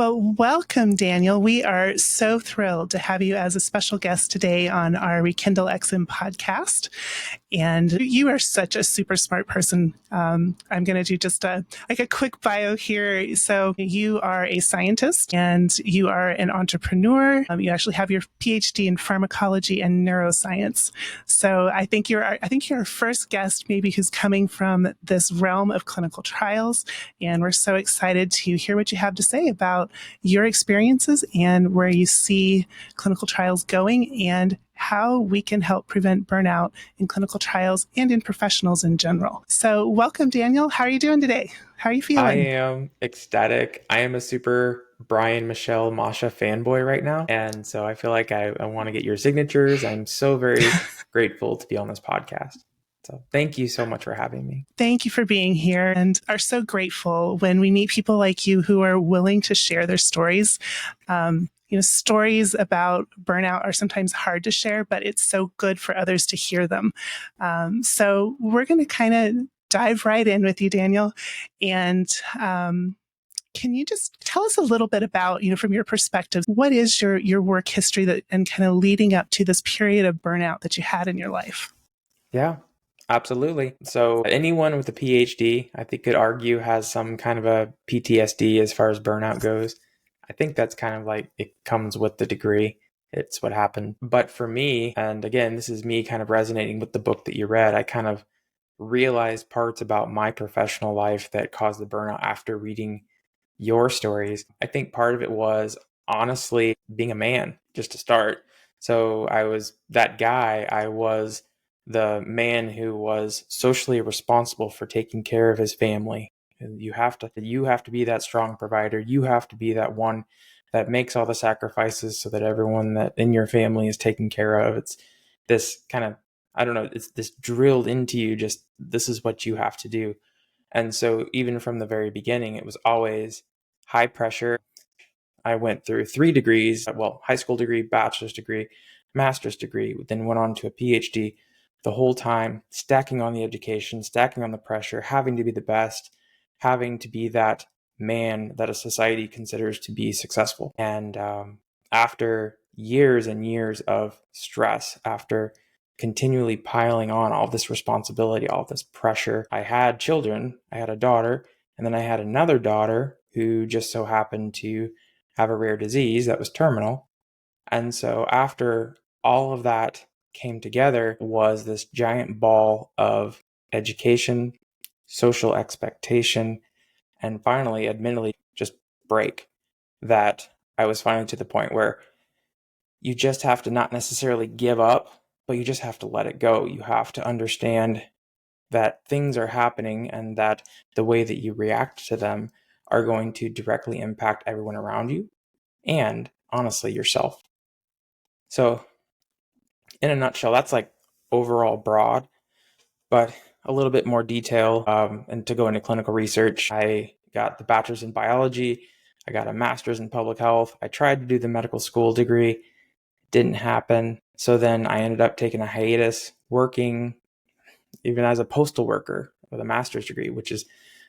Well, welcome, Daniel. We are so thrilled to have you as a special guest today on our reKindleXM podcast. And you are such a super smart person. I'm going to do just a quick bio here. So you are a scientist and you are an entrepreneur. You actually have your PhD in pharmacology and neuroscience. So I think you're our first guest, maybe who's coming from this realm of clinical trials. And we're so excited to hear what you have to say about your experiences and where you see clinical trials going and how we can help prevent burnout in clinical trials and in professionals in general. So welcome, Daniel. How are you doing today? How are you I feeling? am ecstatic. I am a super Brian, Michelle, Masha fanboy right now. And so I feel like I want to get your signatures. I'm so very grateful to be on this podcast. So thank you so much for having me. Thank you for being here and are so grateful when we meet people like you who are willing to share their stories. Stories about burnout are sometimes hard to share, but it's so good for others to hear them. So we're going to kind of dive right in with you, Daniel. And can you just tell us a little bit about, from your perspective, what is your work history and kind of leading up to this period of burnout that you had in your life? Yeah, absolutely. So anyone with a PhD, I think could argue has some kind of a PTSD as far as burnout goes. I think that's kind of like it comes with the degree. It's what happened. But for me, and again, this is me kind of resonating with the book that you read, I kind of realized parts about my professional life that caused the burnout after reading your stories. I think part of it was honestly being a man, just to start. So I was that guy. I was the man who was socially responsible for taking care of his family. You have to be that strong provider. You have to be that one that makes all the sacrifices so that everyone that in your family is taken care of. It's this kind of, I don't know, it's this drilled into you, just this is what you have to do. And so even from the very beginning, it was always high pressure. I went through 3 degrees, well, high school degree, bachelor's degree, master's degree, then went on to a PhD. The whole time stacking on the education, stacking on the pressure, having to be the best, having to be that man that a society considers to be successful. And after years and years of stress, after continually piling on all this responsibility, all this pressure, I had children. I had a daughter, and then I had another daughter who just so happened to have a rare disease that was terminal. And so after all of that came together was this giant ball of education, social expectation, and finally, admittedly, just break that I was finally to the point where you just have to not necessarily give up, but you just have to let it go. You have to understand that things are happening and that the way that you react to them are going to directly impact everyone around you and honestly yourself. So, in a nutshell, that's like overall broad, but a little bit more detail. And to go into clinical research, I got the bachelor's in biology. I got a master's in public health. I tried to do the medical school degree, didn't happen. So then I ended up taking a hiatus, working even as a postal worker with a master's degree, which is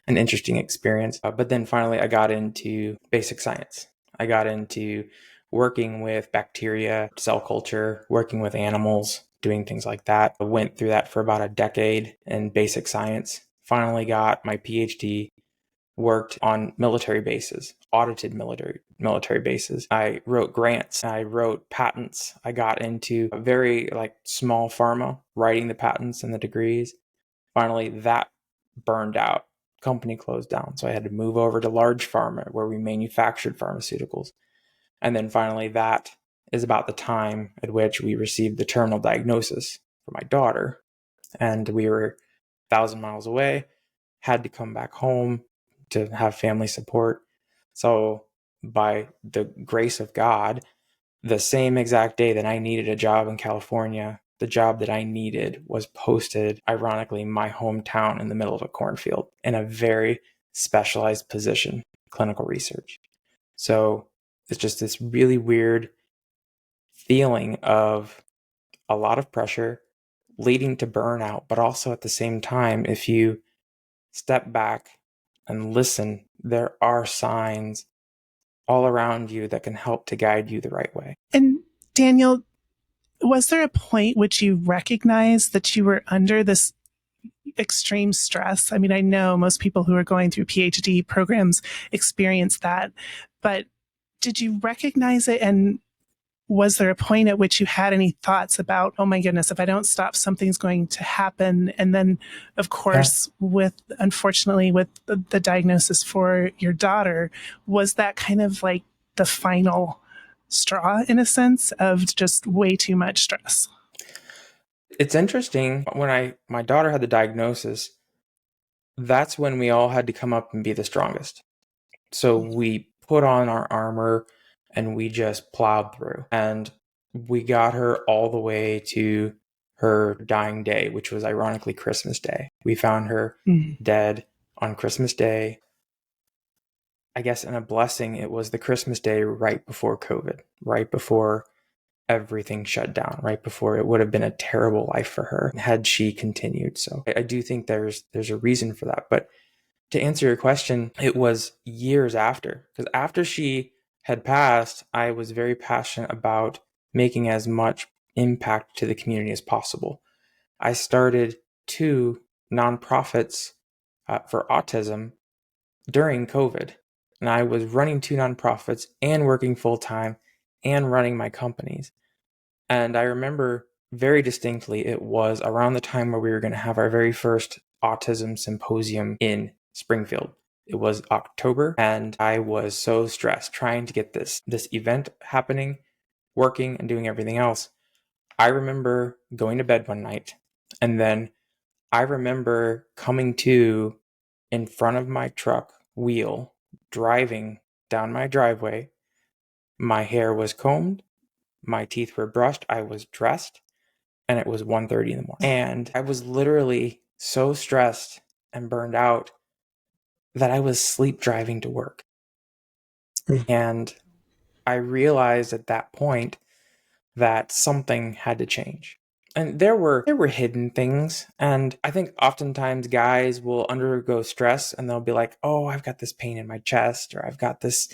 an interesting experience. But then finally, I got into basic science. I got into working with bacteria, cell culture, working with animals, doing things like that. I went through that for about a decade in basic science. Finally got my PhD, worked on military bases, audited military bases. I wrote grants, I wrote patents. I got into a very like small pharma, writing the patents and the degrees. Finally, that burned out. Company closed down. So I had to move over to large pharma where we manufactured pharmaceuticals. And then finally, that is about the time at which we received the terminal diagnosis for my daughter. And we were 1,000 miles away, had to come back home to have family support. So, by the grace of God, the same exact day that I needed a job in California, the job that I needed was posted, ironically, in my hometown in the middle of a cornfield in a very specialized position, clinical research. So it's just this really weird feeling of a lot of pressure leading to burnout, but also at the same time, if you step back and listen, there are signs all around you that can help to guide you the right way. And Daniel, was there a point which you recognized that you were under this extreme stress? I mean, I know most people who are going through PhD programs experience that, but did you recognize it? And was there a point at which you had any thoughts about, oh my goodness, if I don't stop, something's going to happen? And then, of course, unfortunately, with the diagnosis for your daughter, was that kind of like the final straw in a sense of just way too much stress? It's interesting, when my daughter had the diagnosis, that's when we all had to come up and be the strongest. So we put on our armor and we just plowed through. And we got her all the way to her dying day, which was ironically Christmas Day. We found her dead on Christmas Day. I guess in a blessing, it was the Christmas Day right before COVID, right before everything shut down, right before it would have been a terrible life for her had she continued. So I do think there's a reason for that. But to answer your question, it was years after, because after she had passed, I was very passionate about making as much impact to the community as possible. I started 2 nonprofits for autism during COVID, and I was running 2 nonprofits and working full time and running my companies. And I remember very distinctly, it was around the time where we were going to have our very first autism symposium in Springfield. It was October, and I was so stressed trying to get this event happening, working and doing everything else. I remember going to bed one night, and then I remember coming to in front of my truck wheel, driving down my driveway. My hair was combed, my teeth were brushed, I was dressed, and it was 1:30 in the morning. And I was literally so stressed and burned out that I was sleep driving to work. And I realized at that point that something had to change. And there were hidden things. And I think oftentimes guys will undergo stress and they'll be like, oh, I've got this pain in my chest, or I've got this,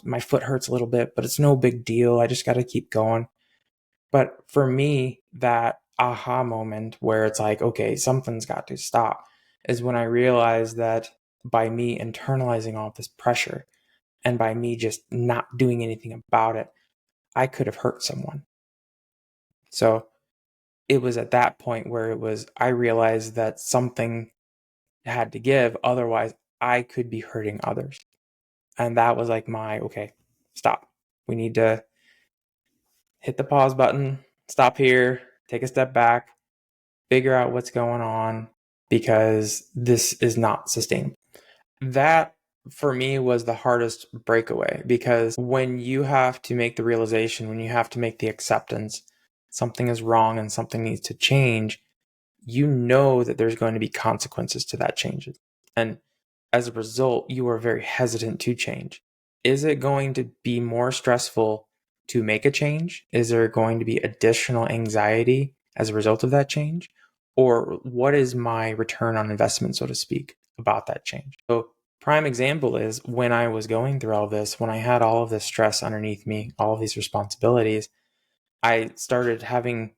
my foot hurts a little bit, but it's no big deal. I just got to keep going. But for me, that aha moment where it's like, okay, something's got to stop, is when I realized that by me internalizing all this pressure and by me just not doing anything about it, I could have hurt someone. So it was at that point where I realized that something had to give. Otherwise, I could be hurting others. And that was like okay, stop. We need to hit the pause button, stop here, take a step back, figure out what's going on, because this is not sustainable. That for me was the hardest breakaway, because when you have to make the realization, when you have to make the acceptance, something is wrong and something needs to change, you know that there's going to be consequences to that change. And as a result, you are very hesitant to change. Is it going to be more stressful to make a change? Is there going to be additional anxiety as a result of that change? Or what is my return on investment, so to speak, about that change? So prime example is when I was going through all this, when I had all of this stress underneath me, all of these responsibilities, I started having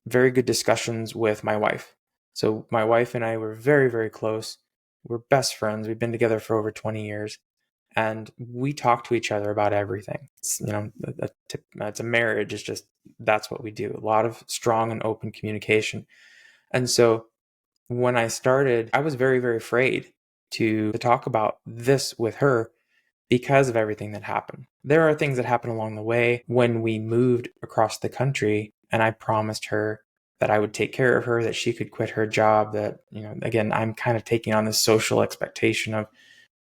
very good discussions with my wife. So my wife and I were very, very close. We're best friends. We've been together for over 20 years. And we talk to each other about everything. It's a marriage. It's just, that's what we do. A lot of strong and open communication. And so when I started, I was very, very afraid to talk about this with her because of everything that happened. There are things that happened along the way when we moved across the country, and I promised her that I would take care of her, that she could quit her job, that, again, I'm kind of taking on this social expectation of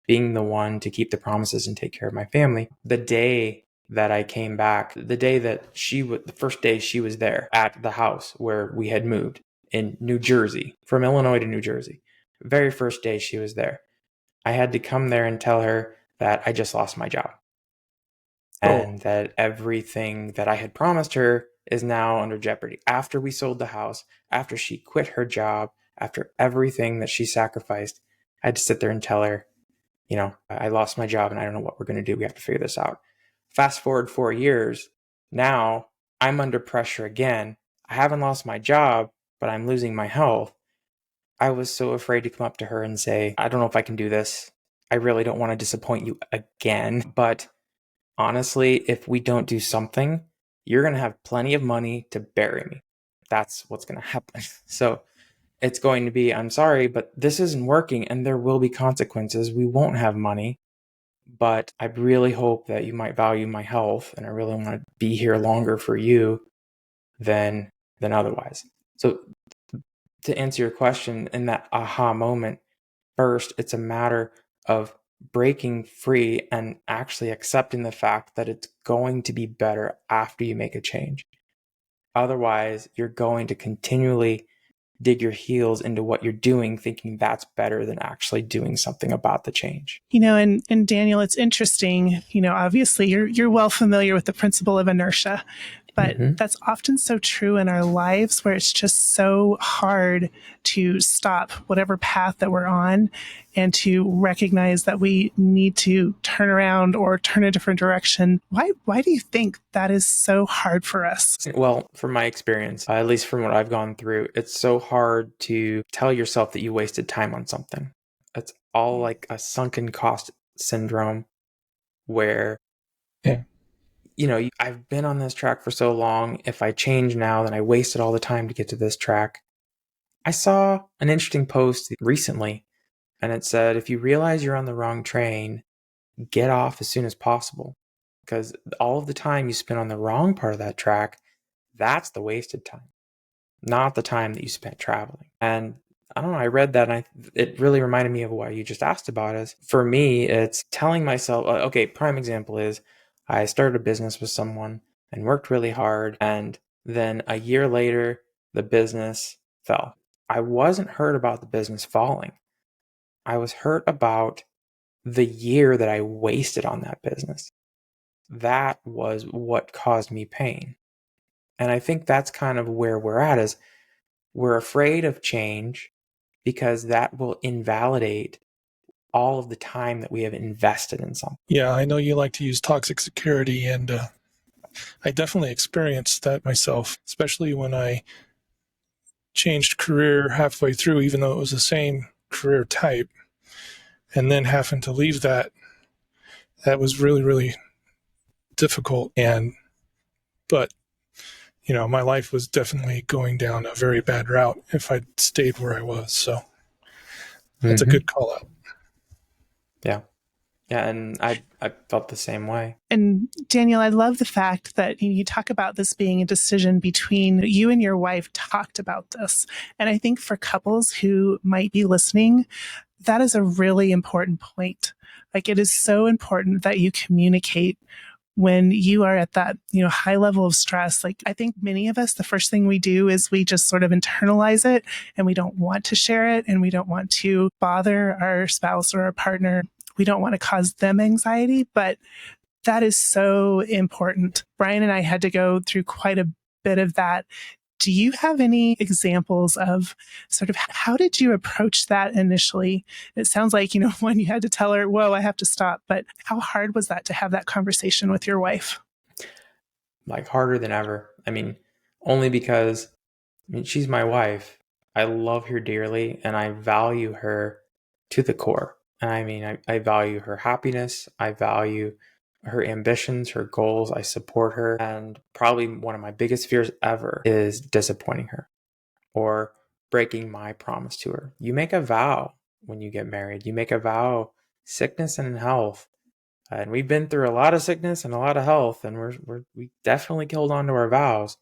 being the one to keep the promises and take care of my family. The day that I came back, the first day she was there at the house where we had moved in New Jersey, from Illinois to New Jersey. Very first day she was there, I had to come there and tell her that I just lost my job. And that everything that I had promised her is now under jeopardy. After we sold the house, after she quit her job, after everything that she sacrificed, I had to sit there and tell her I lost my job and I don't know what we're going to do. We have to figure this out. Fast forward 4 years. Now I'm under pressure again. I haven't lost my job, but I'm losing my health. I was so afraid to come up to her and say, I don't know if I can do this. I really don't want to disappoint you again. But honestly, if we don't do something, you're going to have plenty of money to bury me. That's what's going to happen. So it's going to be, I'm sorry, but this isn't working and there will be consequences. We won't have money, but I really hope that you might value my health and I really want to be here longer for you than otherwise. So to answer your question, in that aha moment, first, it's a matter of breaking free and actually accepting the fact that it's going to be better after you make a change. Otherwise, you're going to continually dig your heels into what you're doing, thinking that's better than actually doing something about the change. And Daniel, it's interesting, obviously you're well familiar with the principle of inertia, but that's often so true in our lives where it's just so hard to stop whatever path that we're on and to recognize that we need to turn around or turn a different direction. Why do you think that is so hard for us? Well, from my experience, at least from what I've gone through, it's so hard to tell yourself that you wasted time on something. It's all like a sunken cost syndrome where I've been on this track for so long. If I change now, then I wasted all the time to get to this track. I saw an interesting post recently, and it said, if you realize you're on the wrong train, get off as soon as possible. Because all of the time you spend on the wrong part of that track, that's the wasted time, not the time that you spent traveling. And I don't know, I read that and it really reminded me of what you just asked about. Is for me, it's telling myself, okay, prime example is I started a business with someone and worked really hard. And then a year later, the business fell. I wasn't hurt about the business falling. I was hurt about the year that I wasted on that business. That was what caused me pain. And I think that's kind of where we're at, is we're afraid of change because that will invalidate all of the time that we have invested in something. Yeah, I know you like to use toxic security, and I definitely experienced that myself, especially when I changed career halfway through, even though it was the same career type, and then having to leave that. That was really, really difficult. But my life was definitely going down a very bad route if I'd stayed where I was. So that's a good call out. Yeah. Yeah, and I felt the same way. And Daniel, I love the fact that you talk about this being a decision between you and your wife talked about this. And I think for couples who might be listening, that is a really important point. Like, it is so important that you communicate when you are at that, high level of stress. Like, I think many of us, the first thing we do is we just sort of internalize it and we don't want to share it and we don't want to bother our spouse or our partner. We don't want to cause them anxiety, but that is so important. Brian and I had to go through quite a bit of that. Do you have any examples of sort of how did you approach that initially? It sounds like, when you had to tell her, whoa, I have to stop. But how hard was that to have that conversation with your wife? Like, harder than ever. I mean, only because she's my wife. I love her dearly and I value her to the core. And I mean, I value her happiness. I value her ambitions, her goals. I support her. And probably one of my biggest fears ever is disappointing her or breaking my promise to her. You make a vow when you get married. You make a vow, sickness and in health. And we've been through a lot of sickness and a lot of health, and we definitely held on to our vows.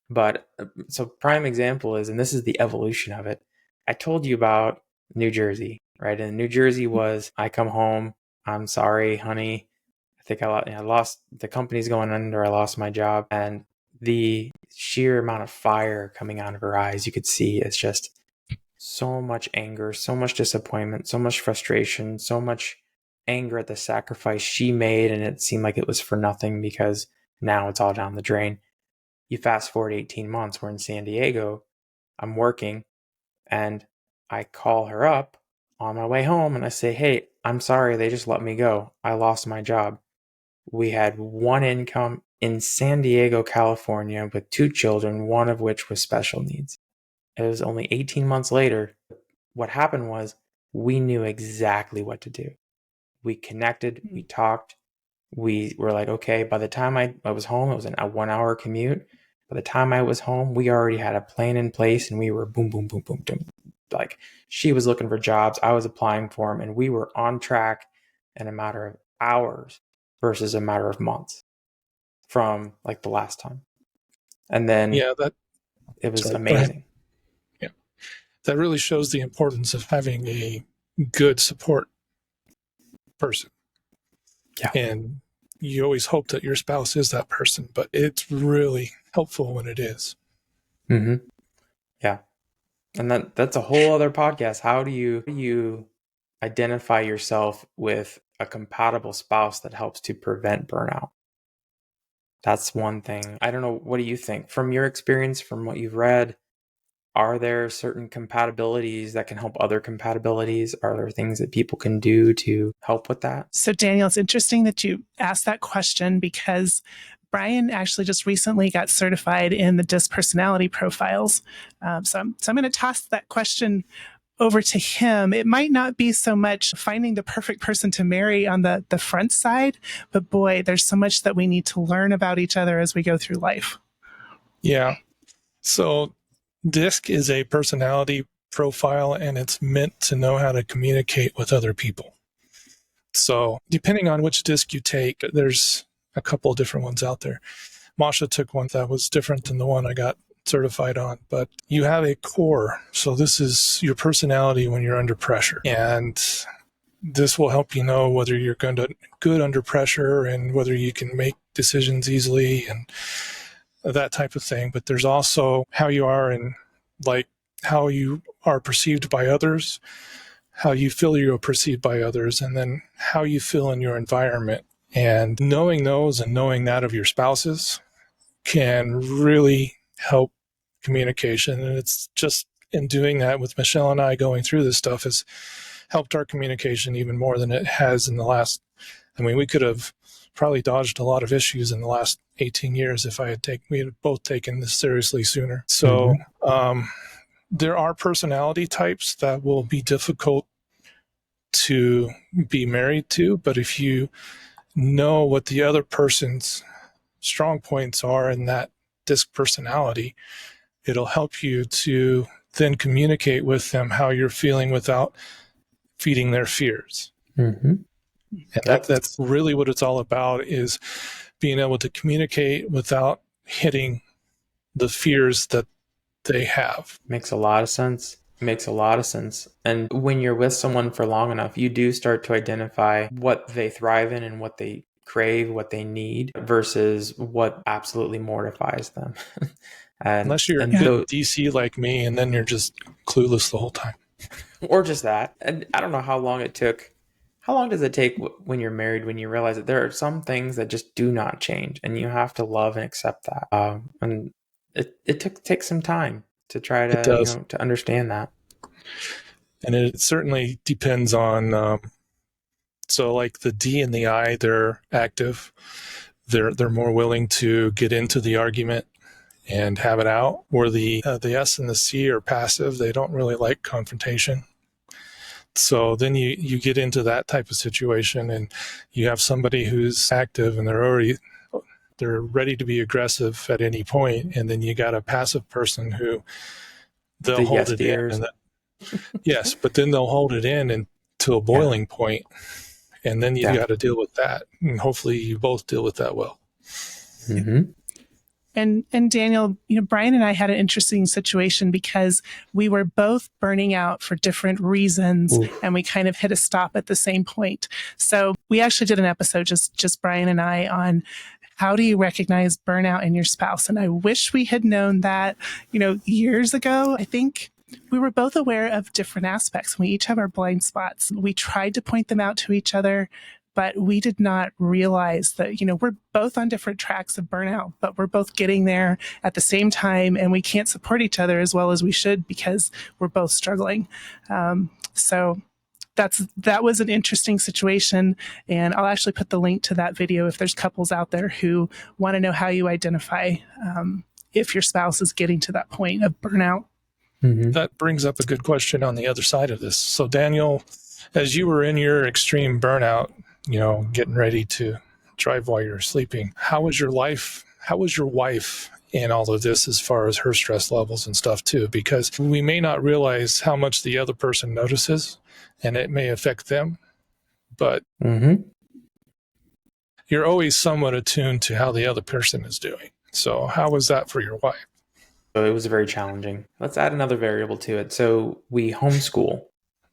But so prime example is, and this is the evolution of it. I told you about New Jersey, right? And New Jersey was, I come home, I'm sorry, honey. I think I lost, the company's going under, I lost my job. And the sheer amount of fire coming out of her eyes, you could see it's just so much anger, so much disappointment, so much frustration, so much anger at the sacrifice she made. And it seemed like it was for nothing because now it's all down the drain. You fast forward 18 months, we're in San Diego, I'm working, and I call her up on my way home and I say, hey, I'm sorry, they just let me go. I lost my job. We had one income in San Diego, California, with 2 children, one of which was special needs. It was only 18 months later. What happened was we knew exactly what to do. We connected, we talked, we were like, okay, by the time I was home, it was a 1-hour commute. By the time I was home, we already had a plan in place and we were boom, boom, boom, boom, boom. Like, she was looking for jobs, I was applying for them, and we were on track in a matter of hours versus a matter of months from like the last time. And then it was amazing. Yeah. That really shows the importance of having a good support person. Yeah. And you always hope that your spouse is that person, but it's really helpful when it is. Mm-hmm. Yeah. And that's a whole other podcast. How do you identify yourself with a compatible spouse that helps to prevent burnout? That's one thing. I don't know. What do you think? From your experience, from what you've read, are there certain compatibilities that can help other compatibilities? Are there things that people can do to help with that? So, Daniel, it's interesting that you asked that question because Brian actually just recently got certified in the DISC personality profiles. So I'm going to toss that question over to him. It might not be so much finding the perfect person to marry on the front side, but boy, there's so much that we need to learn about each other as we go through life. Yeah. So DISC is a personality profile, and it's meant to know how to communicate with other people. So depending on which DISC you take, there's a couple of different ones out there. Masha took one that was different than the one I got certified on, but you have a core. So this is your personality when you're under pressure. And this will help you know whether you're good under pressure and whether you can make decisions easily and that type of thing. But there's also how you are and like how you are perceived by others, how you feel you're perceived by others, and then how you feel in your environment. And knowing those and knowing that of your spouses can really help communication. And it's just in doing that with Michelle and I going through this stuff has helped our communication even more than it has in the last. I mean, we could have probably dodged a lot of issues in the last 18 years if we had both taken this seriously sooner. So there are personality types that will be difficult to be married to, but if you know what the other person's strong points are in that DISC personality, it'll help you to then communicate with them how you're feeling without feeding their fears. Mm-hmm. And that's really what it's all about, is being able to communicate without hitting the fears that they have. Makes a lot of sense. And when you're with someone for long enough, you do start to identify what they thrive in and what they crave, what they need, versus what absolutely mortifies them. Unless you're DC like me, and then you're just clueless the whole time. Or just that. And I don't know how long it took. How long does it take when you're married, when you realize that there are some things that just do not change, and you have to love and accept that? And it takes some time to try to to understand that. And it certainly depends on. So like the D and the I, they're active. They're more willing to get into the argument and have it out. Or the S and the C are passive. They don't really like confrontation. So then you get into that type of situation, and you have somebody who's active and they're ready to be aggressive at any point, and then you got a passive person who they'll hold it in. Yes, but then they'll hold it in to a boiling point, and then you got to deal with that, and hopefully you both deal with that well. Mm-hmm. And Daniel, Brian and I had an interesting situation because we were both burning out for different reasons. Ooh. And we kind of hit a stop at the same point. So we actually did an episode, just Brian and I, on how do you recognize burnout in your spouse? And I wish we had known that, years ago. I think we were both aware of different aspects. We each have our blind spots. We tried to point them out to each other, but we did not realize that, we're both on different tracks of burnout, but we're both getting there at the same time, and we can't support each other as well as we should because we're both struggling. So that was an interesting situation. And I'll actually put the link to that video if there's couples out there who want to know how you identify if your spouse is getting to that point of burnout. Mm-hmm. That brings up a good question on the other side of this. So Daniel, as you were in your extreme burnout, getting ready to drive while you're sleeping, how was your life? How was your wife in all of this as far as her stress levels and stuff too? Because we may not realize how much the other person notices and it may affect them, but you're always somewhat attuned to how the other person is doing. So how was that for your wife? So it was very challenging. Let's add another variable to it. So we homeschool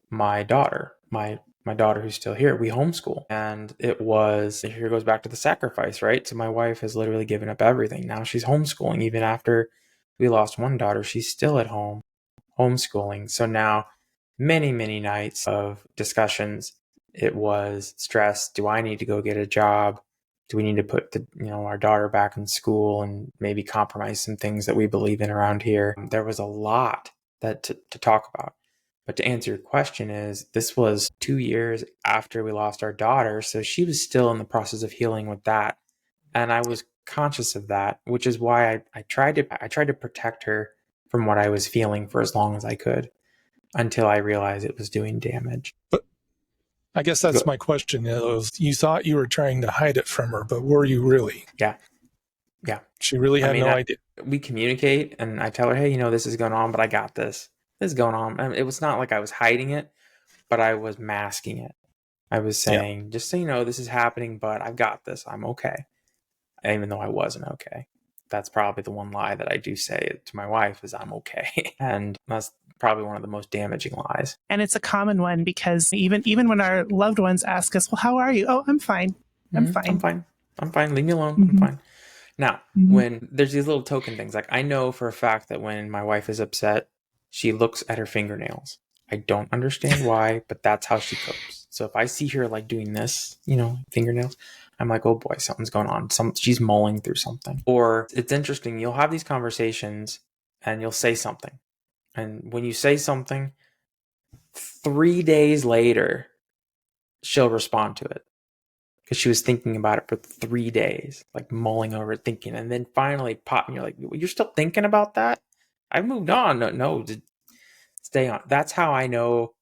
my daughter, my daughter who's still here. We homeschool, and here goes back to the sacrifice, right? So my wife has literally given up everything. Now she's homeschooling. Even after we lost one daughter, she's still at home homeschooling. So now many, many nights of discussions. It was stress. Do I need to go get a job? Do we need to put our daughter back in school and maybe compromise some things that we believe in around here? There was a lot to talk about. But to answer your question this was 2 years after we lost our daughter. So she was still in the process of healing with that. And I was conscious of that, which is why I tried to protect her from what I was feeling for as long as I could until I realized it was doing damage. But I guess that's my question. You thought you were trying to hide it from her, but were you really? Yeah. She really had no idea. We communicate and I tell her, hey, this is going on, but I got this. This is going on. I mean, it was not like I was hiding it, but I was masking it. I was saying, just so you know, this is happening, but I've got this. I'm okay. Even though I wasn't okay. That's probably the one lie that I do say to my wife is I'm okay. And that's probably one of the most damaging lies. And it's a common one because even when our loved ones ask us, well, how are you? Oh, I'm fine. I'm fine. I'm fine. Leave me alone. I'm fine. Now, when there's these little token things, like I know for a fact that when my wife is upset, she looks at her fingernails. I don't understand why, but that's how she copes. So if I see her like doing this, fingernails, I'm like, oh boy, something's going on. She's mulling through something. Or it's interesting. You'll have these conversations and you'll say something. And when you say something, 3 days later, she'll respond to it. Because she was thinking about it for 3 days, like mulling over it, thinking. And then finally pop, and you're like, you're still thinking about that? I moved on. No, stay on. That's how I know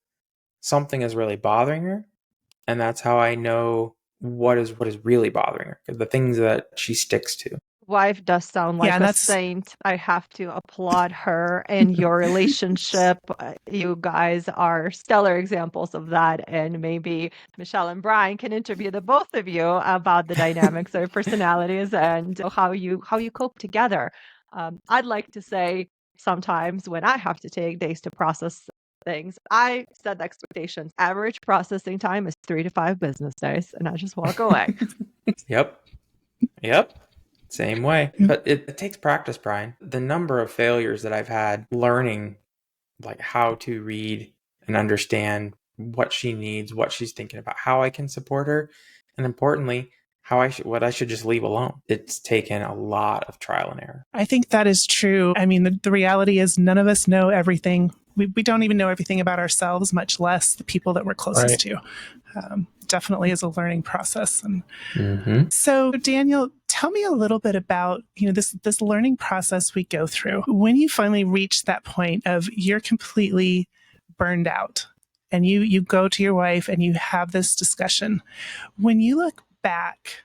something is really bothering her. And that's how I know what is really bothering her. The things that she sticks to. Wife does sound like a saint. I have to applaud her and your relationship. You guys are stellar examples of that. And maybe Michelle and Brian can interview the both of you about the dynamics of personalities and how you cope together. I'd like to say sometimes when I have to take days to process things, I set expectations. Average processing time is 3 to 5 business days, and I just walk away. Yep. Same way. But it takes practice, Brian. The number of failures that I've had learning like how to read and understand what she needs, what she's thinking about, how I can support her, and importantly, what I should just leave alone. It's taken a lot of trial and error. I think that is true. I mean, the reality is none of us know everything. We don't even know everything about ourselves, much less the people that we're closest to. Definitely is a learning process. And so, Daniel, tell me a little bit about this learning process we go through. When you finally reach that point of you're completely burned out, and you go to your wife and you have this discussion. When you look back,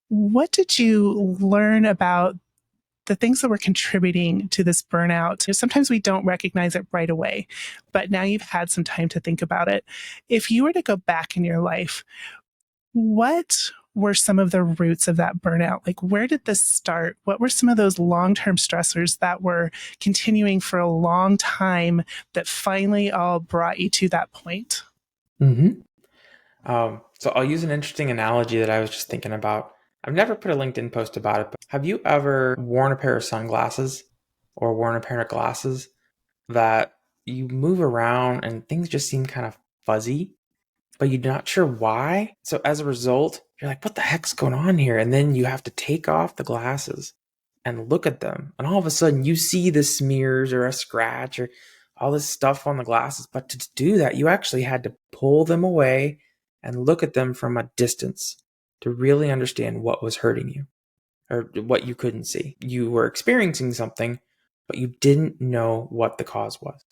what did you learn about the things that were contributing to this burnout? Sometimes we don't recognize it right away, but now you've had some time to think about it. If you were to go back in your life, what were some of the roots of that burnout? Like, where did this start? What were some of those long-term stressors that were continuing for a long time that finally all brought you to that point? So I'll use an interesting analogy that I was just thinking about. I've never put a LinkedIn post about it, but have you ever worn a pair of sunglasses or worn a pair of glasses that you move around and things just seem kind of fuzzy, but you're not sure why? So as a result, you're like, what the heck's going on here? And then you have to take off the glasses and look at them. And all of a sudden you see the smears or a scratch or, all this stuff on the glasses. But to do that, you actually had to pull them away and look at them from a distance to really understand what was hurting you or what you couldn't see. You were experiencing something, but you didn't know what the cause was.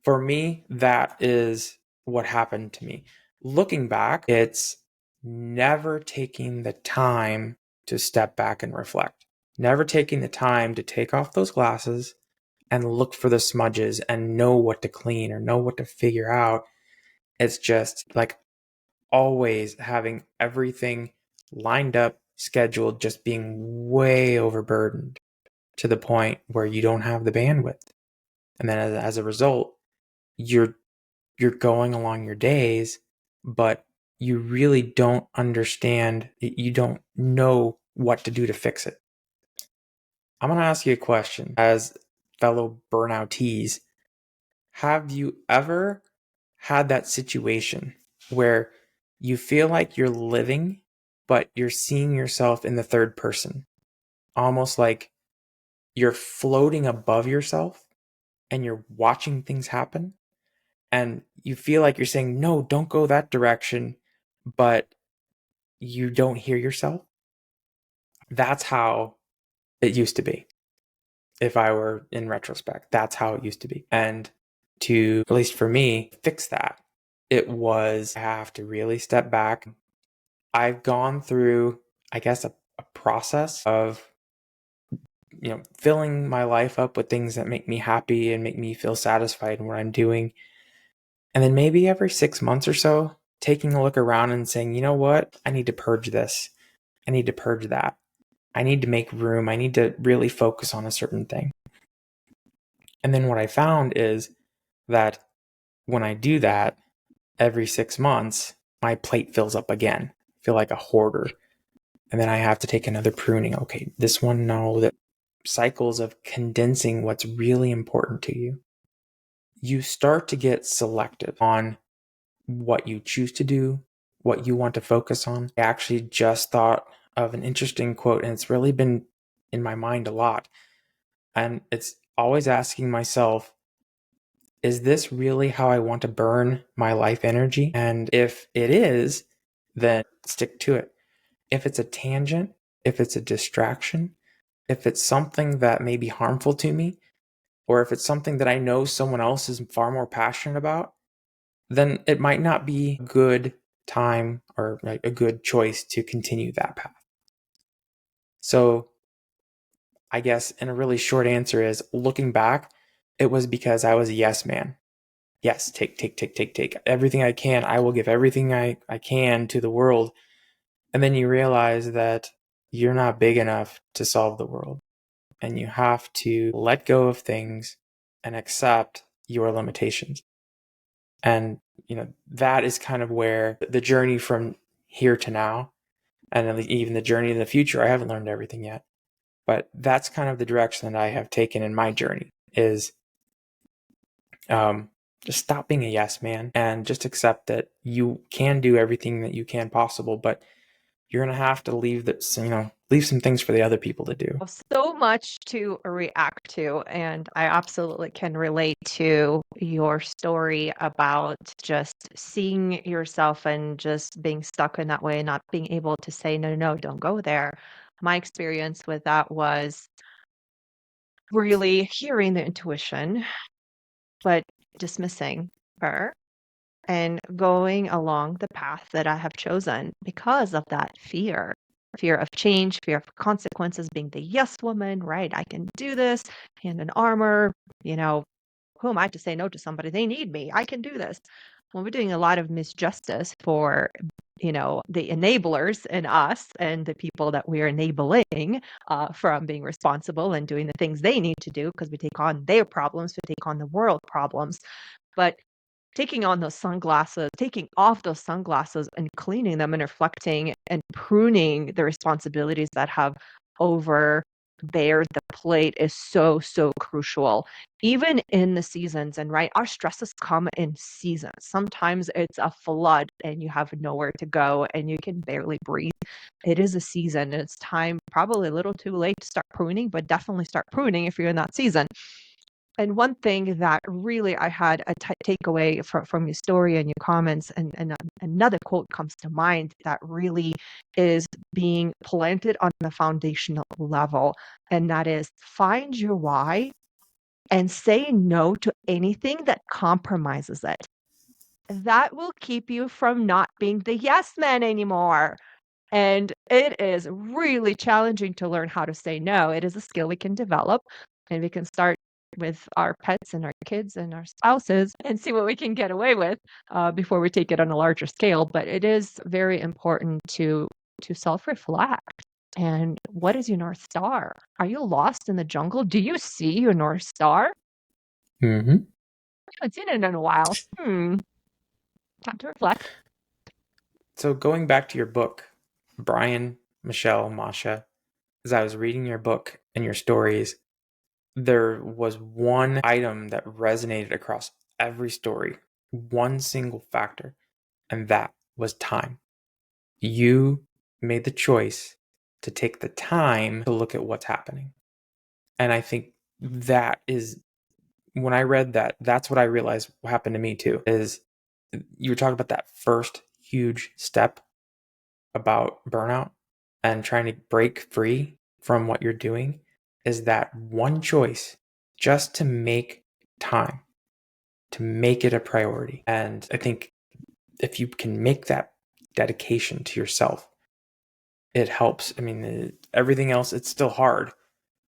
For me, that is what happened to me. Looking back, it's never taking the time to step back and reflect. Never taking the time to take off those glasses and look for the smudges and know what to clean or know what to figure out. It's just like always having everything lined up, scheduled, just being way overburdened to the point where you don't have the bandwidth. And then as a result, you're going along your days, but you really don't understand, you don't know what to do to fix it. I'm going to ask you a question as fellow burnoutees. Have you ever had that situation where you feel like you're living, but you're seeing yourself in the third person? Almost like you're floating above yourself and you're watching things happen. And you feel like you're saying, no, don't go that direction, but you don't hear yourself. That's how it used to be. If I were in retrospect, that's how it used to be. And to, at least for me, fix that, it was, I have to really step back. I've gone through, I guess, a process of, filling my life up with things that make me happy and make me feel satisfied in what I'm doing. And then maybe every 6 months or so, taking a look around and saying, you know what? I need to purge this. I need to purge that. I need to make room. I need to really focus on a certain thing. And then what I found is that when I do that, every 6 months, my plate fills up again. I feel like a hoarder. And then I have to take another pruning. Okay, this one, no. That cycles of condensing what's really important to you. You start to get selective on what you choose to do, what you want to focus on. I actually just thought of an interesting quote, and it's really been in my mind a lot. And it's always asking myself, is this really how I want to burn my life energy? And if it is, then stick to it. If it's a tangent, if it's a distraction, if it's something that may be harmful to me, or if it's something that I know someone else is far more passionate about, then it might not be a good time or a good choice to continue that path. So I guess in a really short answer is, looking back, it was because I was a yes man. Yes, take everything I can. I will give everything I can to the world. And then you realize that you're not big enough to solve the world. And you have to let go of things and accept your limitations. And, that is kind of where the journey from here to now, and even the journey in the future, I haven't learned everything yet. But that's kind of the direction that I have taken in my journey, is just stop being a yes man and just accept that you can do everything that you can possible, but you're going to have to leave some things for the other people to do. So much to react to. And I absolutely can relate to your story about just seeing yourself and just being stuck in that way, not being able to say, no, don't go there. My experience with that was really hearing the intuition, but dismissing her and going along the path that I have chosen because of that fear of change, fear of consequences, being the yes woman, right? I can do this, hand in armor, who am I to say no to somebody? They need me. I can do this. Well, we're doing a lot of misjustice for, the enablers in us and the people that we're enabling from being responsible and doing the things they need to do, because we take on their problems, we take on the world problems. But taking on those sunglasses, taking off those sunglasses and cleaning them and reflecting and pruning the responsibilities that have overbeared the plate is so, so crucial. Even in the seasons, and right, our stresses come in seasons. Sometimes it's a flood and you have nowhere to go and you can barely breathe. It is a season, and it's time, probably a little too late to start pruning, but definitely start pruning if you're in that season. And one thing that really I had a takeaway from your story and your comments, and another quote comes to mind that really is being planted on the foundational level, and that is find your why and say no to anything that compromises it. That will keep you from not being the yes man anymore. And it is really challenging to learn how to say no. It is a skill we can develop, and we can start with our pets and our kids and our spouses and see what we can get away with before we take it on a larger scale. But it is very important to self-reflect. And what is your North Star? Are you lost in the jungle? Do you see your North Star? Mm-hmm. I haven't seen it in a while. Time to reflect. So going back to your book, Brian, Michelle, Masha, as I was reading your book and your stories, there was one item that resonated across every story, one single factor, and that was time. You made the choice to take the time to look at what's happening. And I think that is, when I read that, that's what I realized happened to me too, is you were talking about that first huge step about burnout and trying to break free from what you're doing, is that one choice just to make time, to make it a priority. And I think if you can make that dedication to yourself, it helps. I mean, everything else, it's still hard,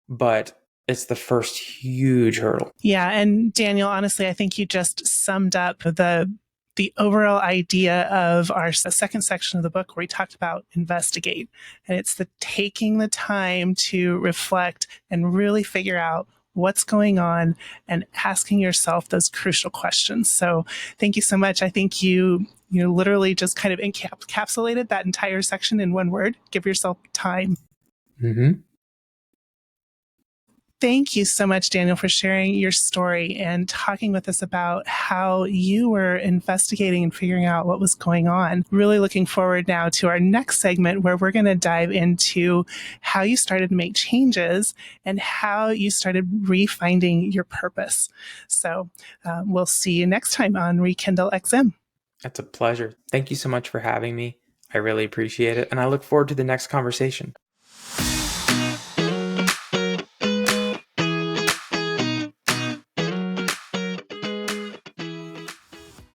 but it's the first huge hurdle. Yeah. And Daniel, honestly, I think you just summed up the overall idea of our second section of the book where we talked about investigate. And it's the taking the time to reflect and really figure out what's going on and asking yourself those crucial questions. So thank you so much. I think you literally just kind of encapsulated that entire section in one word. Give yourself time. Mm-hmm. Thank you so much, Daniel, for sharing your story and talking with us about how you were investigating and figuring out what was going on. Really looking forward now to our next segment where we're going to dive into how you started to make changes and how you started refinding your purpose. So we'll see you next time on reKindleXM. That's a pleasure. Thank you so much for having me. I really appreciate it. And I look forward to the next conversation.